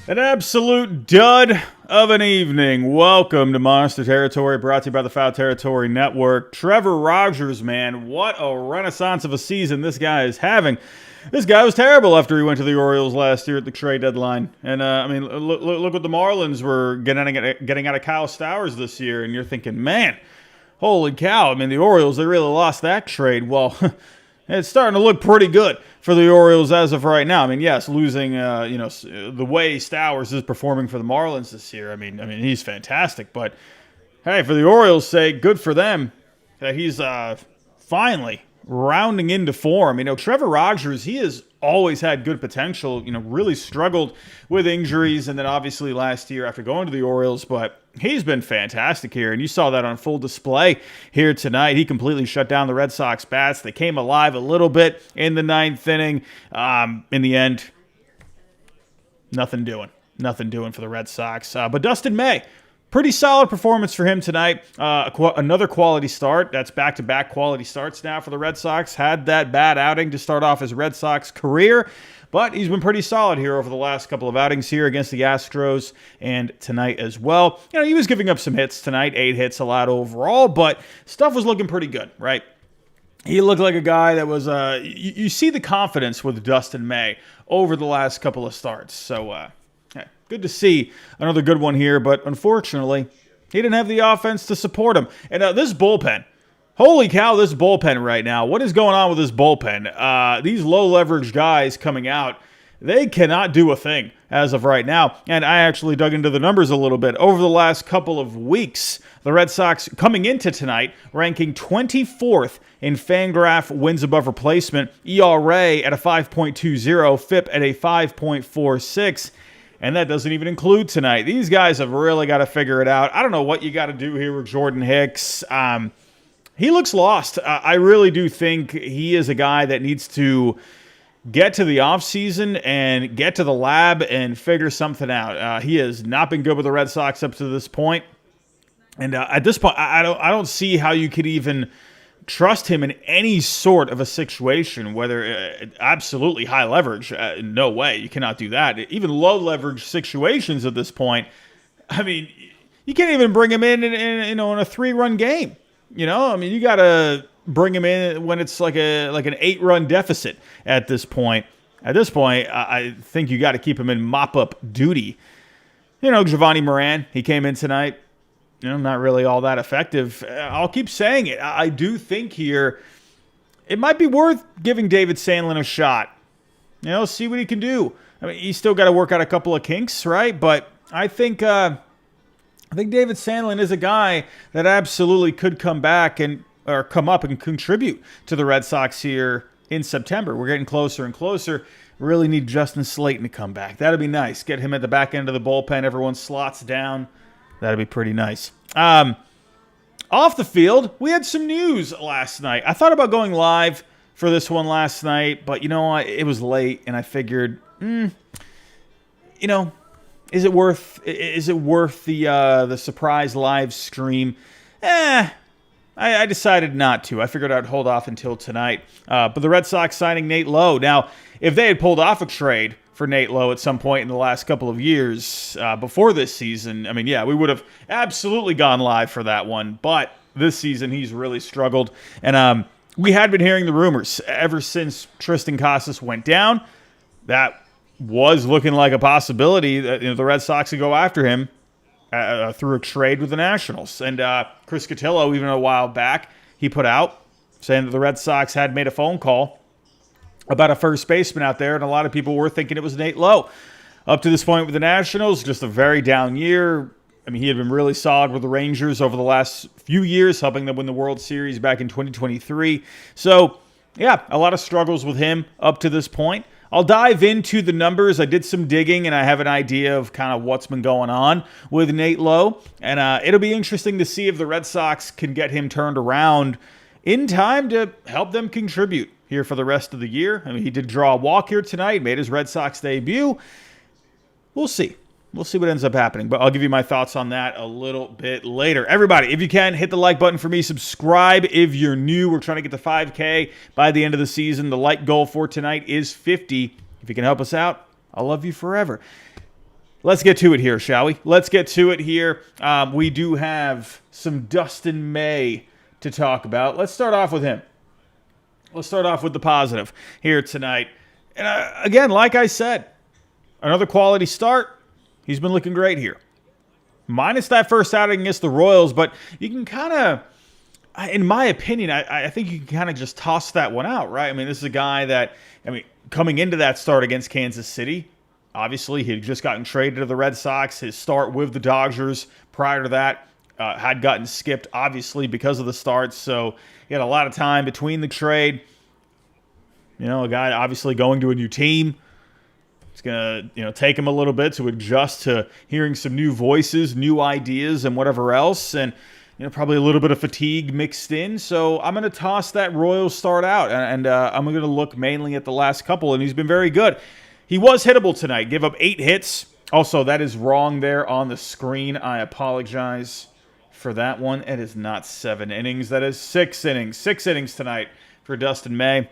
An absolute dud of an evening. Welcome to Monster Territory, brought to you by the Foul Territory Network. Trevor Rogers, man, what a renaissance of a season this guy is having. This guy was terrible after he went to the Orioles last year at the trade deadline. And, look what the Marlins were getting out of Kyle Stowers this year. And you're thinking, man, holy cow. I mean, the Orioles, they really lost that trade. Well, it's starting to look pretty good for the Orioles as of right now. I mean, yes, losing, the way Stowers is performing for the Marlins this year. I mean, he's fantastic. But, hey, for the Orioles' sake, good for them that he's finally rounding into form. Trevor Rogers, he has always had good potential, really struggled with injuries, and then obviously last year after going to the Orioles, but he's been fantastic here, and you saw that on full display here tonight. He completely shut down the Red Sox bats. They came alive a little bit in the ninth inning. In the end, nothing doing for the Red Sox. But Dustin May, pretty solid performance for him tonight. Another quality start. That's back-to-back quality starts now for the Red Sox. Had that bad outing to start off his Red Sox career, but he's been pretty solid here over the last couple of outings here against the Astros and tonight as well. He was giving up some hits tonight, 8 hits allowed overall, but stuff was looking pretty good, right? He looked like a guy that was, you see the confidence with Dustin May over the last couple of starts. So, good to see another good one here, but unfortunately, he didn't have the offense to support him. And this bullpen, holy cow, this bullpen right now. What is going on with this bullpen? These low-leverage guys coming out, they cannot do a thing as of right now. And I actually dug into the numbers a little bit. Over the last couple of weeks, the Red Sox, coming into tonight, ranking 24th in Fangraph wins above replacement, ERA at a 5.20, FIP at a 5.46. And that doesn't even include tonight. These guys have really got to figure it out. I don't know what you got to do here with Jordan Hicks. He looks lost. I really do think he is a guy that needs to get to the offseason and get to the lab and figure something out. He has not been good with the Red Sox up to this point. And at this point, I don't see how you could even trust him in any sort of a situation, whether absolutely high leverage. No way. You cannot do that. Even low leverage situations at this point. I mean, you can't even bring him in a 3-run game. You got to bring him in when it's like an 8-run deficit at this point. At this point, I think you got to keep him in mop-up duty. Giovanni Moran, he came in tonight. Not really all that effective. I'll keep saying it. I do think here it might be worth giving David Sandlin a shot. See what he can do. I mean, he's still got to work out a couple of kinks, right? But I think David Sandlin is a guy that absolutely could come up and contribute to the Red Sox here in September. We're getting closer and closer. Really need Justin Slayton to come back. That'd be nice. Get him at the back end of the bullpen. Everyone slots down. That'd be pretty nice. Off the field, we had some news last night. I thought about going live for this one last night, but it was late, and I figured, is it worth the surprise live stream? I decided not to. I figured I'd hold off until tonight. But the Red Sox signing Nate Lowe. Now, if they had pulled off a trade for Nate Lowe at some point in the last couple of years before this season, we would have absolutely gone live for that one. But this season, he's really struggled. And we had been hearing the rumors ever since Tristan Casas went down. That was looking like a possibility that the Red Sox would go after him through a trade with the Nationals. And Chris Cotillo, even a while back, he put out saying that the Red Sox had made a phone call about a first baseman out there, and a lot of people were thinking it was Nate Lowe. Up to this point with the Nationals, just a very down year. He had been really solid with the Rangers over the last few years, helping them win the World Series back in 2023. So, yeah, a lot of struggles with him up to this point. I'll dive into the numbers. I did some digging, and I have an idea of kind of what's been going on with Nate Lowe. And it'll be interesting to see if the Red Sox can get him turned around in time to help them contribute here for the rest of the year. He did draw a walk here tonight, made his Red Sox debut. We'll see. We'll see what ends up happening, but I'll give you my thoughts on that a little bit later. Everybody, if you can, hit the like button for me. Subscribe if you're new. We're trying to get to 5K by the end of the season. The like goal for tonight is 50. If you can help us out, I'll love you forever. let's get to it here, shall we? Let's get to it here. We do have some Dustin May to talk about. Let's start off with him. Let's start off with the positive here tonight. And again, like I said, another quality start. He's been looking great here. Minus that first outing against the Royals, but you can kind of, in my opinion, I think you can kind of just toss that one out, right? I mean, this is a guy that, coming into that start against Kansas City, obviously he had just gotten traded to the Red Sox. His start with the Dodgers prior to that had gotten skipped, obviously, because of the starts. So he had a lot of time between the trade. A guy obviously going to a new team. It's going to, take him a little bit to adjust to hearing some new voices, new ideas, and whatever else. And, probably a little bit of fatigue mixed in. So I'm going to toss that Royals start out. And I'm going to look mainly at the last couple. And he's been very good. He was hittable tonight. Gave up 8 hits. Also, that is wrong there on the screen. I apologize for that one. It is not 7 innings. That is 6 innings. 6 innings tonight for Dustin May.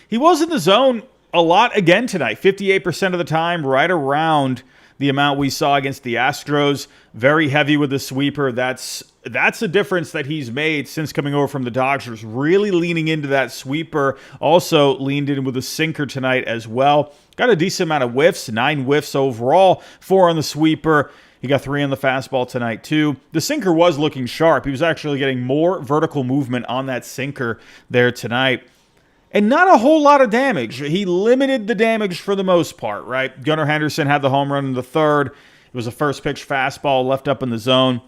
He was in the zone a lot again tonight. 58% of the time, right around the amount we saw against the Astros. Very heavy with the sweeper. That's a difference that he's made since coming over from the Dodgers. Really leaning into that sweeper. Also leaned in with a sinker tonight as well. Got a decent amount of whiffs. 9 whiffs overall. 4 on the sweeper. He got 3 on the fastball tonight, too. The sinker was looking sharp. He was actually getting more vertical movement on that sinker there tonight. And not a whole lot of damage. He limited the damage for the most part, right? Gunnar Henderson had the home run in the third. It was a first pitch fastball left up in the zone.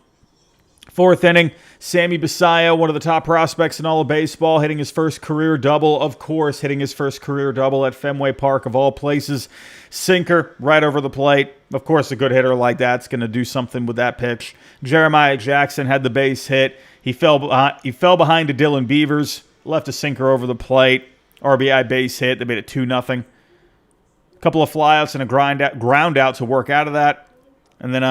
4th inning, Sammy Basallo, one of the top prospects in all of baseball, hitting his first career double. Of course, hitting his first career double at Fenway Park of all places. Sinker right over the plate. Of course, a good hitter like that's going to do something with that pitch. Jeremiah Jackson had the base hit. He fell behind to Dylan Beavers. Left a sinker over the plate. RBI base hit. They made it 2-0. A couple of flyouts and a ground out to work out of that. And then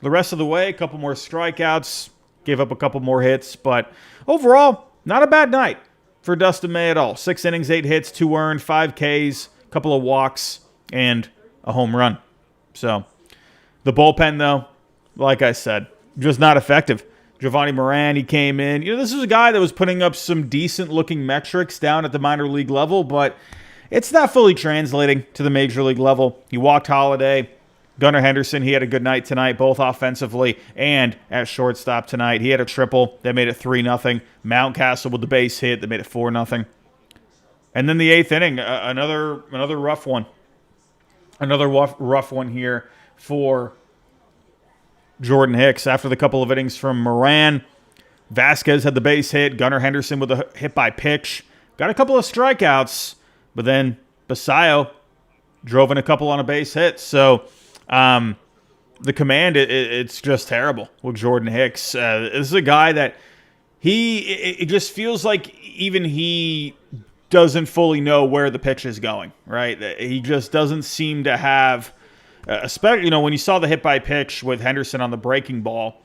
the rest of the way, a couple more strikeouts. Gave up a couple more hits. But overall, not a bad night for Dustin May at all. 6 innings, 8 hits, 2 earned, 5 Ks, a couple of walks, and a home run. So the bullpen, though, like I said, just not effective. Giovanni Moran, he came in. This is a guy that was putting up some decent-looking metrics down at the minor league level, but it's not fully translating to the major league level. He walked Holiday. Gunnar Henderson, he had a good night tonight, both offensively and at shortstop tonight. He had a triple. That made it 3-0. Mountcastle with the base hit. That made it 4-0. And then the 8th inning, another rough one. Another rough one here for Jordan Hicks. After the couple of innings from Moran, Vasquez had the base hit. Gunnar Henderson with a hit by pitch. Got a couple of strikeouts, but then Basallo drove in a couple on a base hit. So the command, it's just terrible with Jordan Hicks. This is a guy that it just feels like even he doesn't fully know where the pitch is going, right? He just doesn't seem to have... especially, when you saw the hit by pitch with Henderson on the breaking ball,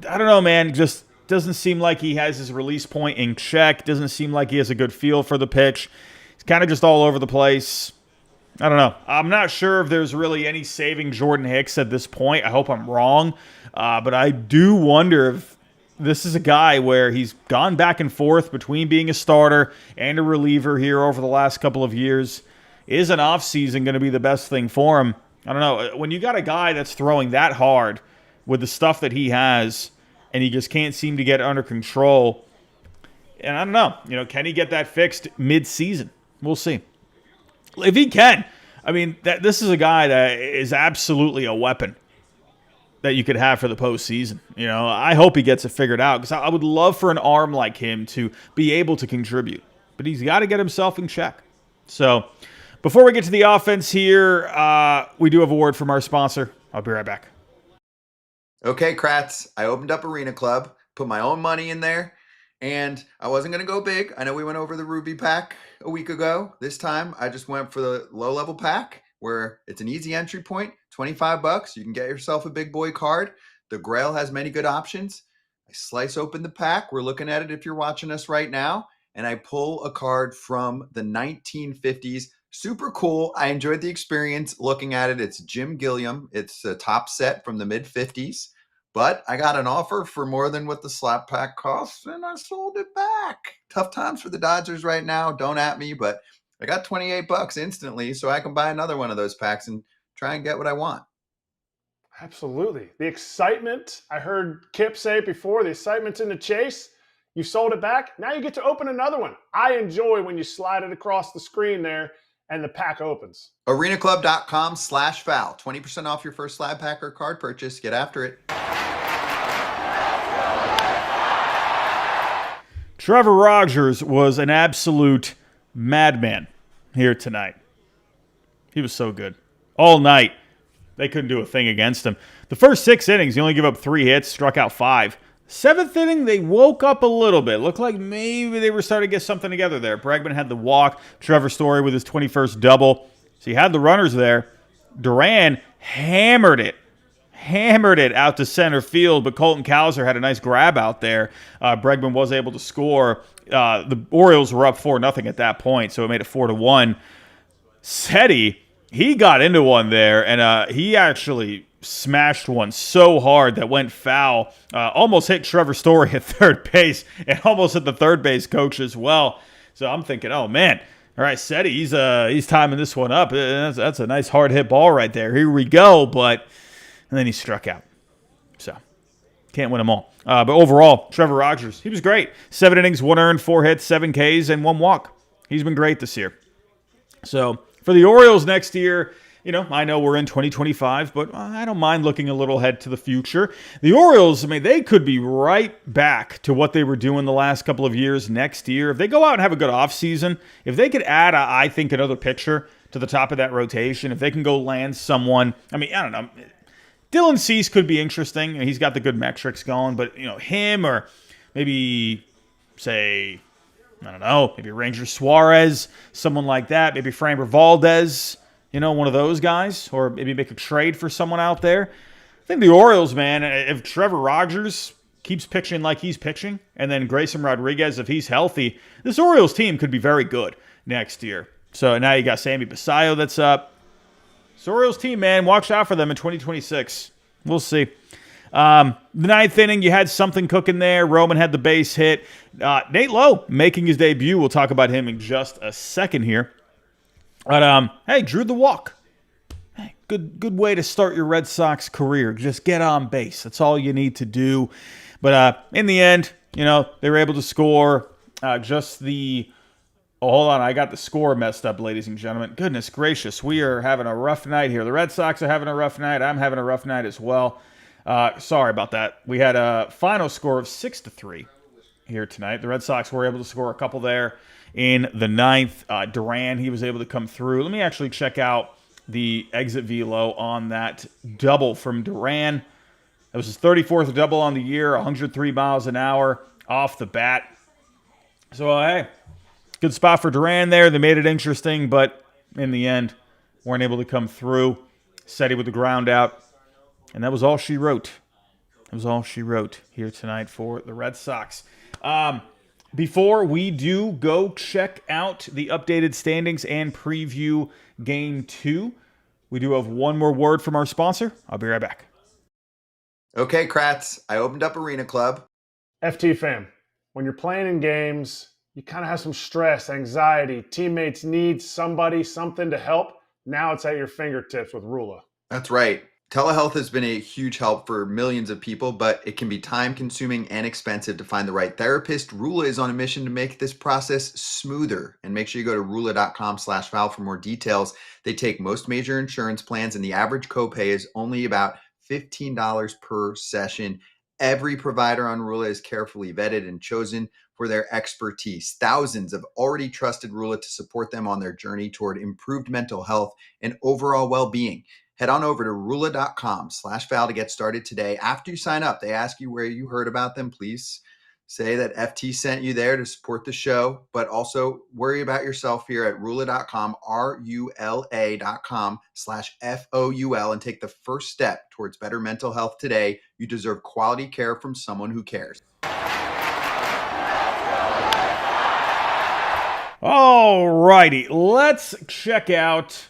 I don't know, man. Just doesn't seem like he has his release point in check. Doesn't seem like he has a good feel for the pitch. He's kind of just all over the place. I don't know. I'm not sure if there's really any saving Jordan Hicks at this point. I hope I'm wrong. But I do wonder if this is a guy where he's gone back and forth between being a starter and a reliever here over the last couple of years. Is an offseason going to be the best thing for him? I don't know. When you got a guy that's throwing that hard with the stuff that he has and he just can't seem to get under control, and I don't know, can he get that fixed mid-season? We'll see. If he can, this is a guy that is absolutely a weapon that you could have for the postseason. I hope he gets it figured out because I would love for an arm like him to be able to contribute. But he's got to get himself in check. So... before we get to the offense here, we do have a word from our sponsor. I'll be right back. Okay, Kratz, I opened up Arena Club, put my own money in there, and I wasn't going to go big. I know we went over the Ruby pack a week ago. This time, I just went for the low-level pack, where it's an easy entry point, $25. You can get yourself a big boy card. The Grail has many good options. I slice open the pack. We're looking at it if you're watching us right now, and I pull a card from the 1950s Super cool. I enjoyed the experience looking at it. It's Jim Gilliam. It's a top set from the mid 50s, but I got an offer for more than what the slap pack costs, and I sold it back. Tough times for the Dodgers right now. Don't at me, but I got 28 bucks instantly, so I can buy another one of those packs and try and get what I want. Absolutely. The excitement, I heard Kip say it before, the excitement's in the chase. You sold it back. Now you get to open another one. I enjoy when you slide it across the screen there and the pack opens. arenaclub.com/foul. 20% off your first slab pack or card purchase. Get after it. Trevor Rogers was an absolute madman here tonight. He was so good. All night, they couldn't do a thing against him. The first 6 innings, he only gave up 3 hits, struck out 5. 7th inning, they woke up a little bit. Looked like maybe they were starting to get something together there. Bregman had the walk. Trevor Story with his 21st double. So you had the runners there. Duran hammered it out to center field, but Colton Cowser had a nice grab out there. Bregman was able to score. The Orioles were up 4-0 at that point, so it made it 4-1. Seti, he got into one there, and he actually smashed one so hard that went foul. Almost hit Trevor Story at third base, and almost hit the third base coach as well. So I'm thinking, oh man, all right, Seti, he's timing this one up. That's a nice hard hit ball right there. Here we go, and then he struck out. So can't win them all. But overall, Trevor Rogers, he was great. 7 innings, 1 earned, 4 hits, 7 Ks, and 1 walk. He's been great this year. So for the Orioles next year, I know we're in 2025, but I don't mind looking a little ahead to the future. The Orioles, they could be right back to what they were doing the last couple of years next year. If they go out and have a good offseason, if they could add, I think, another pitcher to the top of that rotation, if they can go land someone, I don't know. Dylan Cease could be interesting. He's got the good metrics going, but, him or maybe, say, I don't know, maybe Ranger Suarez, someone like that, maybe Framber Valdez, one of those guys, or maybe make a trade for someone out there. I think the Orioles, man, if Trevor Rogers keeps pitching like he's pitching, and then Grayson Rodriguez, if he's healthy, this Orioles team could be very good next year. So now you got Sammy Basayo that's up. This Orioles team, man, watch out for them in 2026. We'll see. The 9th inning, you had something cooking there. Roman had the base hit. Nate Lowe making his debut. We'll talk about him in just a second here. But, hey, drew the walk. Hey, good way to start your Red Sox career. Just get on base. That's all you need to do. But in the end, they were able to score Oh, hold on. I got the score messed up, ladies and gentlemen. Goodness gracious. We are having a rough night here. The Red Sox are having a rough night. I'm having a rough night as well. Sorry about that. We had a final score of 6-3 here tonight. The Red Sox were able to score a couple there in the 9th. Duran, he was able to come through. Let me actually check out the exit velo on that double from Duran. That was his 34th double on the year, 103 miles an hour off the bat. So, hey, good spot for Duran there. They made it interesting, but in the end, weren't able to come through. Seti with the ground out. And that was all she wrote. That was all she wrote here tonight for the Red Sox. Before we do go check out the updated standings and preview Game 2, we do have one more word from our sponsor. I'll be right back. Okay, Kratz, I opened up Arena Club. FT fam, when you're playing in games, you kind of have some stress, anxiety, teammates need something to help. Now it's at your fingertips with Rula. That's right. Telehealth has been a huge help for millions of people, but it can be time-consuming and expensive to find the right therapist. Rula is on a mission to make this process smoother. And make sure you go to rula.com/foul for more details. They take most major insurance plans, and the average copay is only about $15 per session. Every provider on Rula is carefully vetted and chosen for their expertise. Thousands have already trusted Rula to support them on their journey toward improved mental health and overall well-being. Head on over to rula.com/foul to get started today. After you sign up, they ask you where you heard about them. Please say that FT sent you there to support the show, but also worry about yourself here at rula.com, rula.com/FOUL, and take the first step towards better mental health today. You deserve quality care from someone who cares. All All righty, let's check out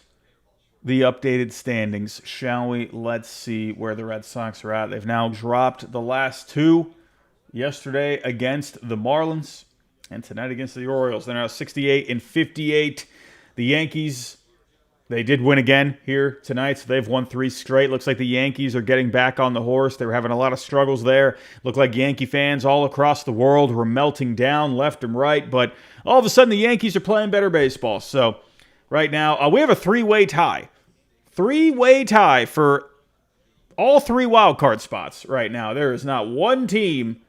the updated standings, shall we? Let's see where the Red Sox are at. They've now dropped the last two. Yesterday against the Marlins and tonight against the Orioles. They're now 68 and 58. The Yankees, they did win again here tonight, so they've won 3 straight. Looks like the Yankees are getting back on the horse. They were having a lot of struggles there. Looked like Yankee fans all across the world were melting down left and right, but all of a sudden the Yankees are playing better baseball. So right now, we have a 3-way tie. 3-way tie for all 3 wild card spots right now. There is not one team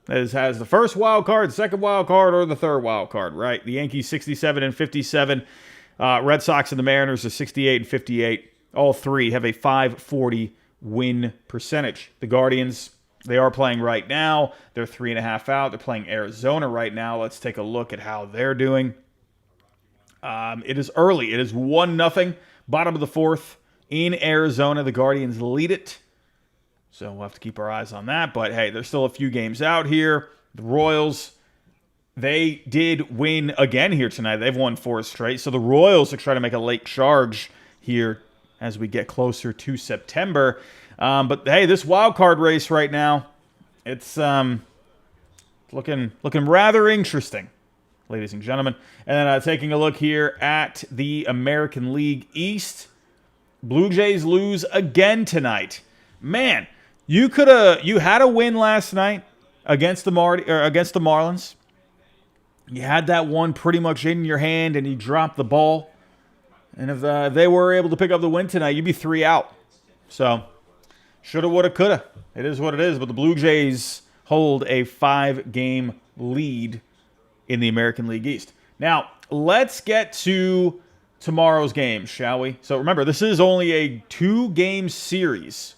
that has the first wild card, second wild card, or the third wild card, right? The Yankees 67 and 57. Red Sox and the Mariners are 68 and 58. All 3 have a .540 win percentage. The Guardians, they are playing right now. They're 3.5 out. They're playing Arizona right now. Let's take a look at how they're doing. It is early. It is 1-0, bottom of the 4th in Arizona. The Guardians lead it. So we'll have to keep our eyes on that. But, hey, there's still a few games out here. The Royals, they did win again here tonight. They've won 4 straight. So the Royals are trying to make a late charge here as we get closer to September. But, hey, this wild card race right now, it's looking rather interesting, ladies and gentlemen. And then taking a look here at the American League East. Blue Jays lose again tonight. Man, you had a win last night against the Marlins. You had that one pretty much in your hand, and you dropped the ball. And if they were able to pick up the win tonight, you'd be 3 out. So, shoulda, woulda, coulda. It is what it is. But the Blue Jays hold a 5-game lead in the American League East. Now, let's get to tomorrow's game, shall we? So remember, this is only a 2-game series.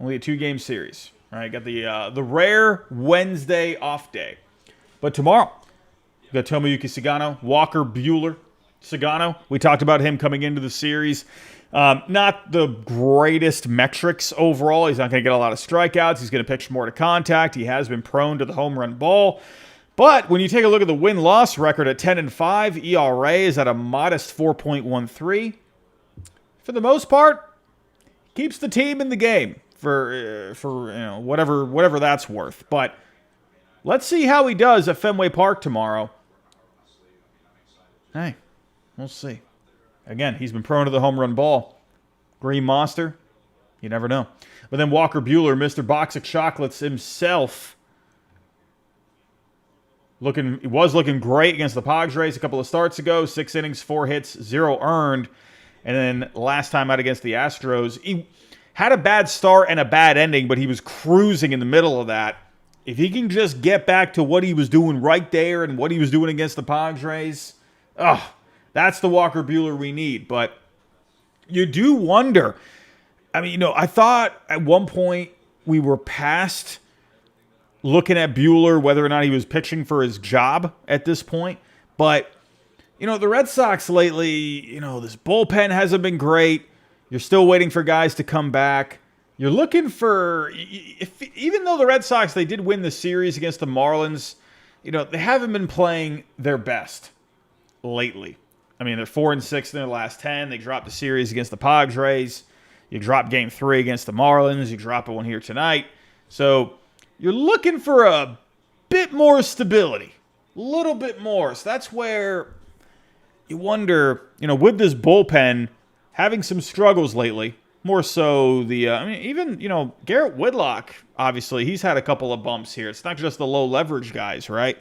Only a 2-game series. All right, got the rare Wednesday off day. But tomorrow, we got Tomoyuki Sagano, Walker Buehler. Sagano, we talked about him coming into the series. Not the greatest metrics overall. He's not going to get a lot of strikeouts. He's going to pitch more to contact. He has been prone to the home run ball. But when you take a look at the win-loss record at 10-5, ERA is at a modest 4.13. For the most part, keeps the team in the game for whatever that's worth. But let's see how he does at Fenway Park tomorrow. Hey, we'll see. Again, he's been prone to the home run ball. Green Monster, you never know. But then Walker Buehler, Mr. Box of Chocolates himself, was looking great against the Padres a couple of starts ago. 6 innings, 4 hits, 0 earned. And then last time out against the Astros, he had a bad start and a bad ending, but he was cruising in the middle of that. If he can just get back to what he was doing right there and what he was doing against the Padres, that's the Walker Buehler we need. But you do wonder. I mean, I thought at one point we were past looking at Buehler, whether or not he was pitching for his job at this point. But, the Red Sox lately, this bullpen hasn't been great. You're still waiting for guys to come back. You're looking for, even though the Red Sox, they did win the series against the Marlins, they haven't been playing their best lately. I mean, they're 4-6 in their last 10. They dropped the series against the Padres. You dropped Game 3 against the Marlins. You drop one here tonight. So you're looking for a bit more stability, a little bit more. So that's where you wonder, with this bullpen having some struggles lately, more so even Garrett Whitlock, obviously, he's had a couple of bumps here. It's not just the low leverage guys, right?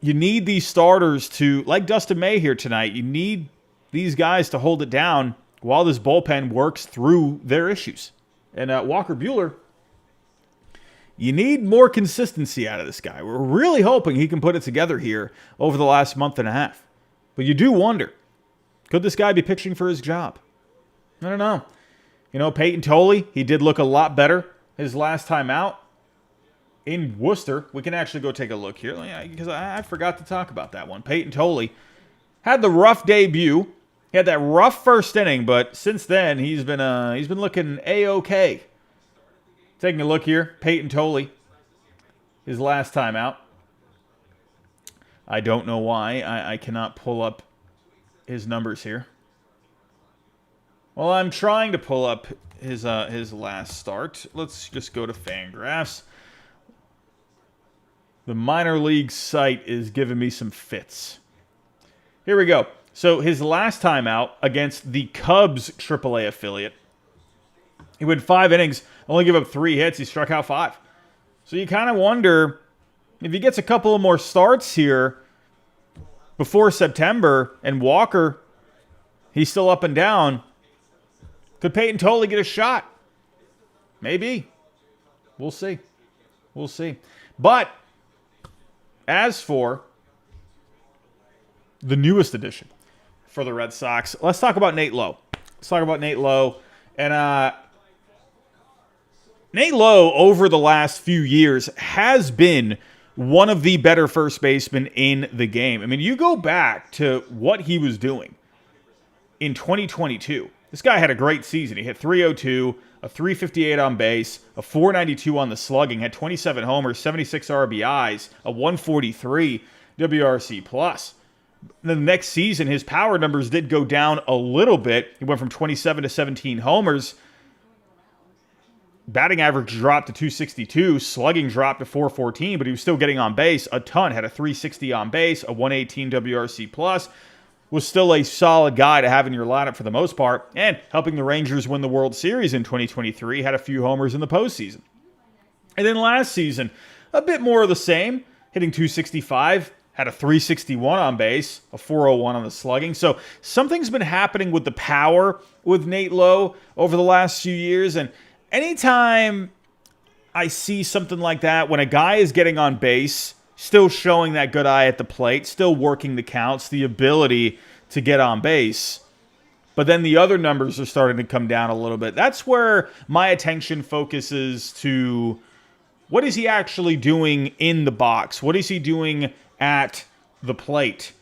You need these starters to, like Dustin May here tonight, you need these guys to hold it down while this bullpen works through their issues. And Walker Buehler, you need more consistency out of this guy. We're really hoping he can put it together here over the last month and a half. But you do wonder, could this guy be pitching for his job? I don't know. Peyton Tolley, he did look a lot better his last time out in Worcester. We can actually go take a look here because I forgot to talk about that one. Peyton Tolley had the rough debut. He had that rough first inning, but since then he's been looking A-okay. Taking a look here, Peyton Tolley, his last time out. I don't know why. I cannot pull up his numbers here. Well, I'm trying to pull up his last start. Let's just go to Fangraphs. The minor league site is giving me some fits. Here we go. So his last time out against the Cubs AAA affiliate, he went 5 innings, only gave up 3 hits. He struck out 5. So you kind of wonder if he gets a couple of more starts here before September and Walker, he's still up and down. Could Peyton totally get a shot? Maybe. We'll see. We'll see. But as for the newest addition for the Red Sox, let's talk about Nate Lowe. And Nate Lowe, over the last few years, has been one of the better first basemen in the game. I mean, you go back to what he was doing in 2022. This guy had a great season. He hit .302, a .358 on base, a .492 on the slugging, had 27 homers, 76 RBIs, a .143 WRC+. Then the next season, his power numbers did go down a little bit. He went from 27 to 17 homers. Batting average dropped to .262, slugging dropped to .414, but he was still getting on base a ton. Had a .360 on base, a .118 WRC+. Was still a solid guy to have in your lineup for the most part, and helping the Rangers win the World Series in 2023, had a few homers in the postseason. And then last season, a bit more of the same, hitting .265, had a .361 on base, a .401 on the slugging. So something's been happening with the power with Nate Lowe over the last few years, and anytime I see something like that, when a guy is getting on base, still showing that good eye at the plate, still working the counts, the ability to get on base, but then the other numbers are starting to come down a little bit. That's where my attention focuses to what is he actually doing in the box? What is he doing at the plate?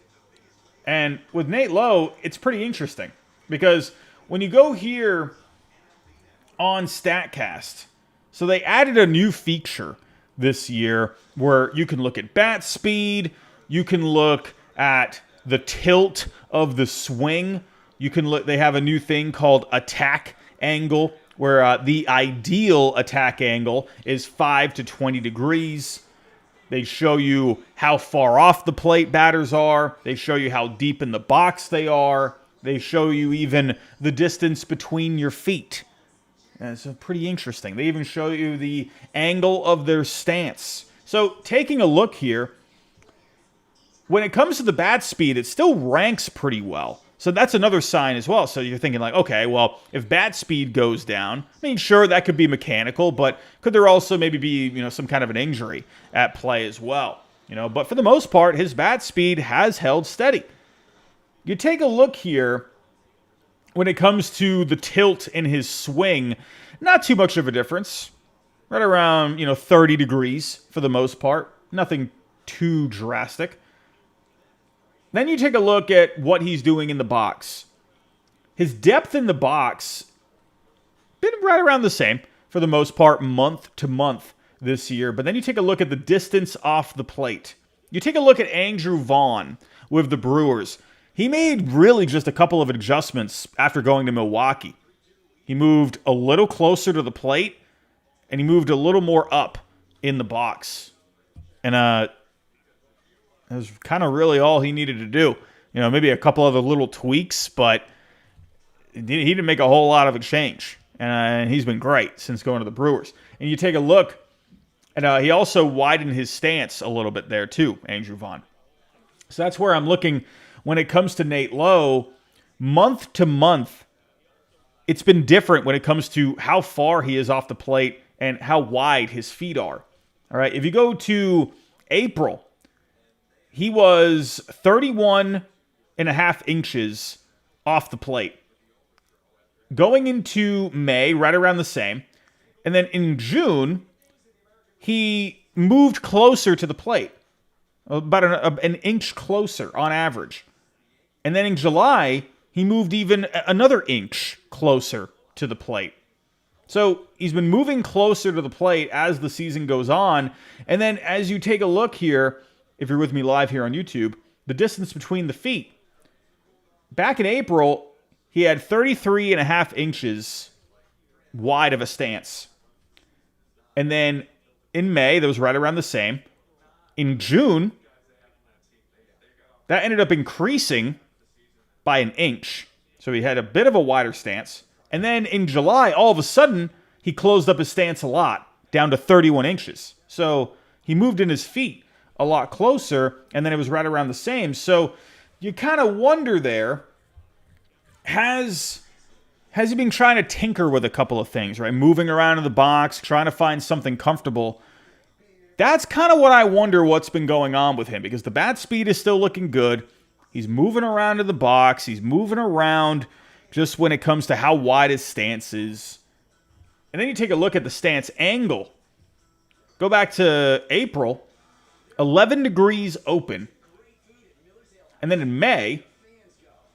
And with Nate Lowe, it's pretty interesting because when you go here on StatCast, so they added a new feature this year where you can look at bat speed, you can look at the tilt of the swing, you can look. They have a new thing called attack angle, where the ideal attack angle is 5 to 20 degrees. They show you how far off the plate batters are. They show you how deep in the box they are. They show you even the distance between your feet. And it's pretty interesting. They even show you the angle of their stance. So taking a look here, when it comes to the bat speed, it still ranks pretty well. So that's another sign as well. So you're thinking like, okay, well, if bat speed goes down, I mean, sure, that could be mechanical, but could there also maybe be, some kind of an injury at play as well? But for the most part, his bat speed has held steady. You take a look here. When it comes to the tilt in his swing, not too much of a difference. Right around, 30 degrees for the most part. Nothing too drastic. Then you take a look at what he's doing in the box. His depth in the box, been right around the same for the most part, month to month this year. But then you take a look at the distance off the plate. You take a look at Andrew Vaughn with the Brewers. He made really just a couple of adjustments after going to Milwaukee. He moved a little closer to the plate, and he moved a little more up in the box. And that was kind of really all he needed to do. Maybe a couple other little tweaks, but he didn't make a whole lot of a change. And he's been great since going to the Brewers. And you take a look, and he also widened his stance a little bit there too, Andrew Vaughn. So that's where I'm looking. When it comes to Nate Lowe, month to month, it's been different when it comes to how far he is off the plate and how wide his feet are. All right, if you go to April, he was 31 and a half inches off the plate. Going into May, right around the same. And then in June, he moved closer to the plate, about an inch closer on average. And then in July, he moved even another inch closer to the plate. So he's been moving closer to the plate as the season goes on. And then as you take a look here, if you're with me live here on YouTube, the distance between the feet. Back in April, he had 33.5 inches wide of a stance. And then in May, that was right around the same. In June, that ended up increasing by an inch. So he had a bit of a wider stance. And then in July, all of a sudden, he closed up his stance a lot, down to 31 inches. So he moved in his feet a lot closer, and then it was right around the same. So you kind of wonder there, has he been trying to tinker with a couple of things, right? Moving around in the box, trying to find something comfortable. That's kind of what I wonder what's been going on with him, because the bat speed is still looking good. He's moving around in the box. He's moving around just when it comes to how wide his stance is. And then you take a look at the stance angle. Go back to April, 11 degrees open. And then in May,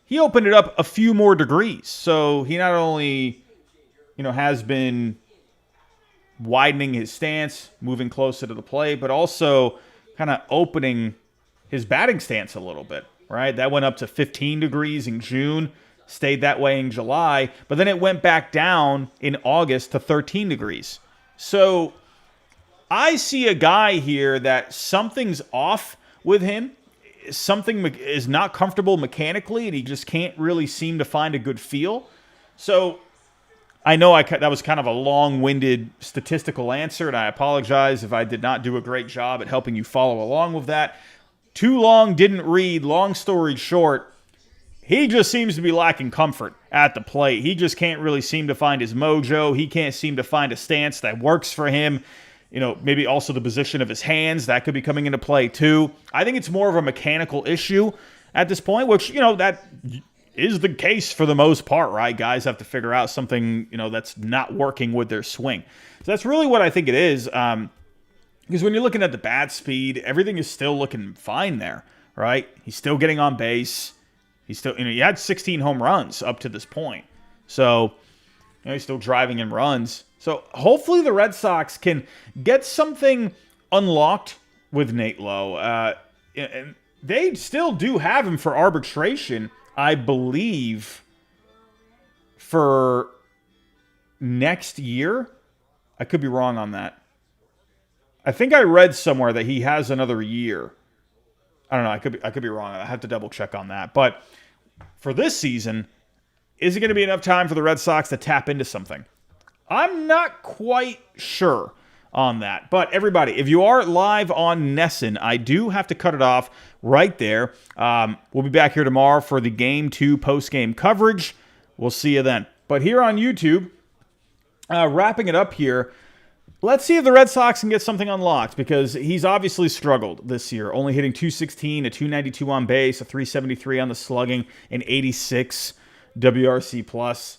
he opened it up a few more degrees. So he not only, has been widening his stance, moving closer to the plate, but also kind of opening his batting stance a little bit, right? That went up to 15 degrees in June, stayed that way in July, but then it went back down in August to 13 degrees. So I see a guy here that something's off with him. Something is not comfortable mechanically, and he just can't really seem to find a good feel. So I know that was kind of a long-winded statistical answer, and I apologize if I did not do a great job at helping you follow along with that. Too long, didn't read. Long story short, he just seems to be lacking comfort at the plate. He just can't really seem to find his mojo. He can't seem to find a stance that works for him. Maybe also the position of his hands, that could be coming into play too. I think it's more of a mechanical issue at this point, which, that is the case for the most part, right? Guys have to figure out something, that's not working with their swing. So that's really what I think it is. Because when you're looking at the bat speed, everything is still looking fine there, right? He's still getting on base. He's still, he had 16 home runs up to this point. So, he's still driving in runs. So hopefully the Red Sox can get something unlocked with Nate Lowe. And they still do have him for arbitration, I believe, for next year. I could be wrong on that. I think I read somewhere that he has another year. I don't know. I could be wrong. I have to double check on that. But for this season, is it going to be enough time for the Red Sox to tap into something? I'm not quite sure on that. But everybody, if you are live on Nesson, I do have to cut it off right there. We'll be back here tomorrow for the Game 2 post-game coverage. We'll see you then. But here on YouTube, wrapping it up here, let's see if the Red Sox can get something unlocked, because he's obviously struggled this year, only hitting 216, a 292 on base, a 373 on the slugging, an 86 WRC plus.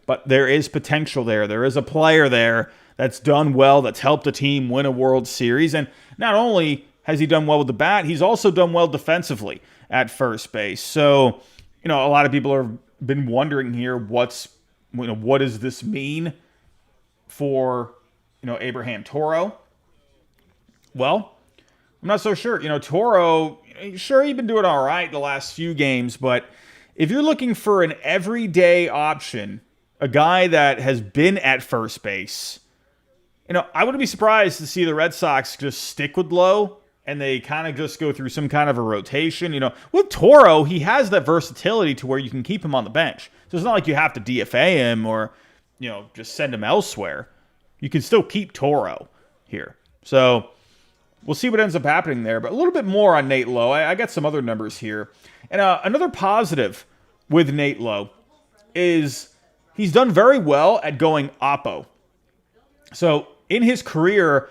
But there is potential there. There is a player there that's done well, that's helped the team win a World Series. And not only has he done well with the bat, he's also done well defensively at first base. So, a lot of people have been wondering here, what does this mean for, Abraham Toro? Well, I'm not so sure. Toro, sure, he's been doing all right the last few games, but if you're looking for an everyday option, a guy that has been at first base, I wouldn't be surprised to see the Red Sox just stick with Lowe and they kind of just go through some kind of a rotation. With Toro, he has that versatility to where you can keep him on the bench. So it's not like you have to DFA him or, just send him elsewhere. You can still keep Toro here. So we'll see what ends up happening there. But a little bit more on Nate Lowe. I got some other numbers here. And another positive with Nate Lowe is he's done very well at going oppo. So in his career,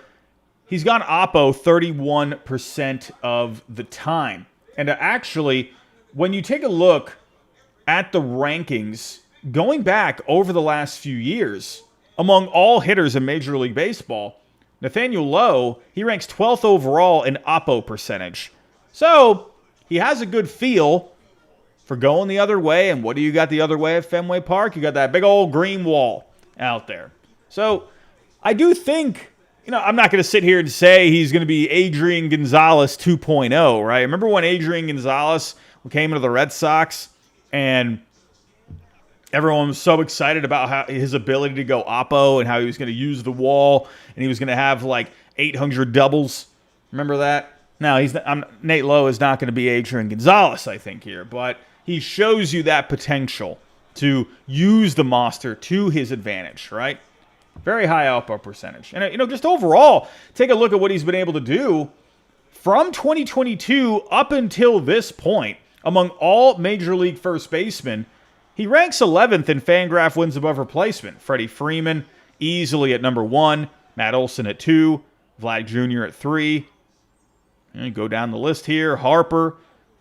he's gone oppo 31% of the time. And actually, when you take a look at the rankings going back over the last few years, among all hitters in Major League Baseball, Nathaniel Lowe, he ranks 12th overall in oppo percentage. So he has a good feel for going the other way. And what do you got the other way at Fenway Park? You got that big old green wall out there. So I do think I'm not going to sit here and say he's going to be Adrian Gonzalez 2.0, right? Remember when Adrian Gonzalez came into the Red Sox and everyone was so excited about how his ability to go oppo and how he was going to use the wall and he was going to have like 800 doubles. Remember that? Now, Nate Lowe is not going to be Adrian Gonzalez, I think, here, but he shows you that potential to use the monster to his advantage, right? Very high output percentage. And, just overall, take a look at what he's been able to do from 2022 up until this point. Among all Major League first basemen, he ranks 11th in Fangraph wins above replacement. Freddie Freeman easily at number 1. Matt Olson at 2. Vlad Jr. at 3. And you go down the list here. Harper,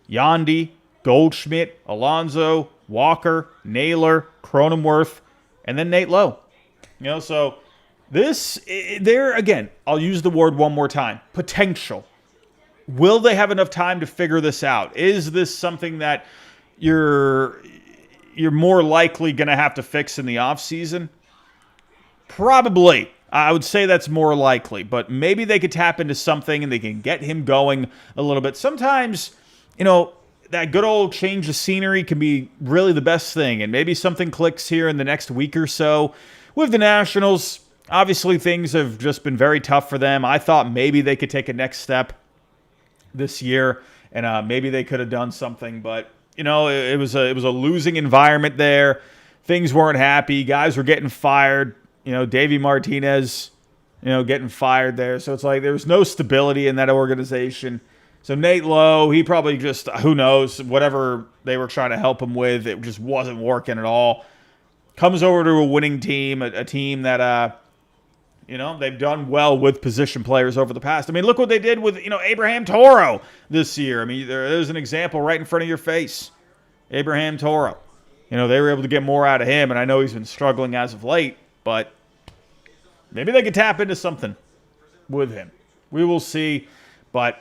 Yandy, Goldschmidt, Alonso, Walker, Naylor, Cronenworth, and then Nate Lowe. So again, I'll use the word one more time. Potential. Will they have enough time to figure this out? Is this something that you're more likely going to have to fix in the offseason? Probably. I would say that's more likely, but maybe they could tap into something and they can get him going a little bit. Sometimes, that good old change of scenery can be really the best thing, and maybe something clicks here in the next week or so. With the Nationals, obviously things have just been very tough for them. I thought maybe they could take a next step this year, and maybe they could have done something, but it was a losing environment there. Things weren't happy. Guys were getting fired. Davey Martinez, getting fired there. So it's like there was no stability in that organization. So Nate Lowe, he probably just, who knows, whatever they were trying to help him with, it just wasn't working at all. Comes over to a winning team, a team that, they've done well with position players over the past. I mean, look what they did with, Abraham Toro this year. I mean, there's an example right in front of your face. Abraham Toro. They were able to get more out of him, and I know he's been struggling as of late, but maybe they could tap into something with him. We will see, but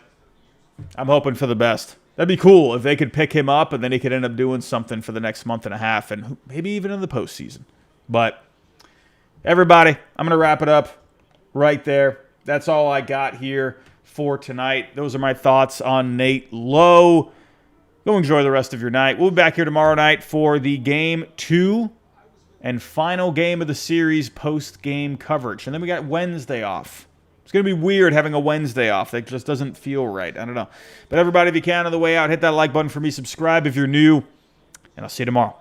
I'm hoping for the best. That'd be cool if they could pick him up and then he could end up doing something for the next month and a half and maybe even in the postseason. But everybody, I'm going to wrap it up right there. That's all I got here for tonight. Those are my thoughts on Nate Lowe. Go enjoy the rest of your night. We'll be back here tomorrow night for the Game 2 and final game of the series post-game coverage. And then we got Wednesday off. It's going to be weird having a Wednesday off. That just doesn't feel right. I don't know. But everybody, if you can, on the way out, hit that like button for me. Subscribe if you're new. And I'll see you tomorrow.